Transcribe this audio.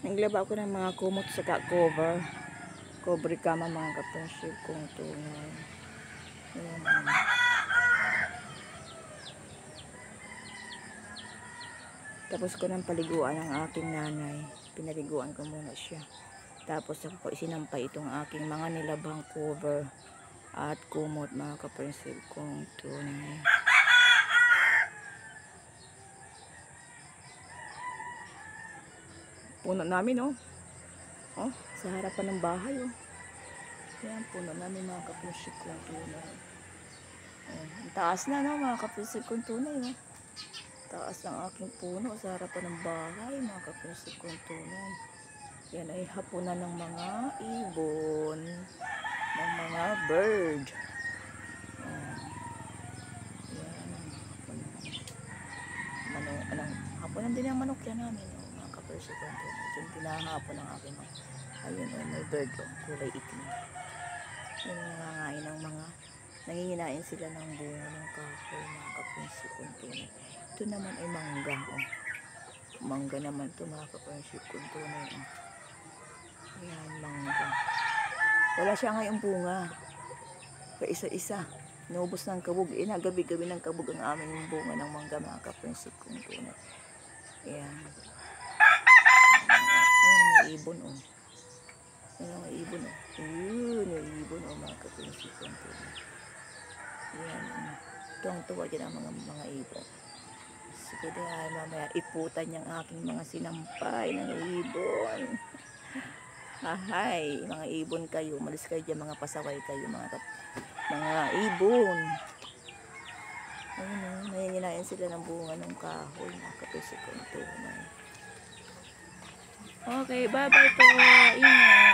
Naglaba ako ng mga kumot sa cover. Cover kama mga kapensyon kung tunay. Ayan. Tapos ko ng paliguan ang aking nanay. Pinaliguan ko muna siya. Tapos ako po isinampay itong aking mga nilabang cover at kumot mga kapensyon kung tunay. Puno namin oh. Oh, sa harapan ng bahay oh. Yan, puno namin mga kapensyon kung tunay. Oh, ang taas na no mga kapensyon kung tunay oh. Taas ng aking puno sa harapan ng bahay mga kapensyon kung tunay. Yan ay hapunan ng mga ibon, ng mga bird. Hapunan din ang manok yan namin oh, mga kapensyon kung tunay. Diyan pinahapon ang aking ayun oh, may bird oh, kulay itim. Yan nangangain ng mga nanginginain sila ng bunga ng kahoy mga kapensyon kung tunay. Ito naman ay mangga oh. Mangga naman ito mga kapensyon kung tunay oh. Ayan, mangga. Wala siya ngayong bunga. Kaisa-isa. Inubos ng kabog. Gabi-gabi ng kabog ang aming bunga ng mangga mga kapensyon kung tunay. Ayan. Ayan, may ibon oh. Ayan, may ibon oh. Ayan, may ibon oh mga kapensyon kung tunay. Ayan. Tuwang-tuwa dyan ang mga ibon. Sige dahil mamaya iputan niyang aking mga sinampay ng ibon. Ahay, mga ibon kayo. Umalis kayo dyan, mga pasaway kayo, mga ibon. Ayun o, nanginginain sila ng bunga ng kahoy. Mga kapensyon kung tunay. Okay, bye-bye po. Ingat.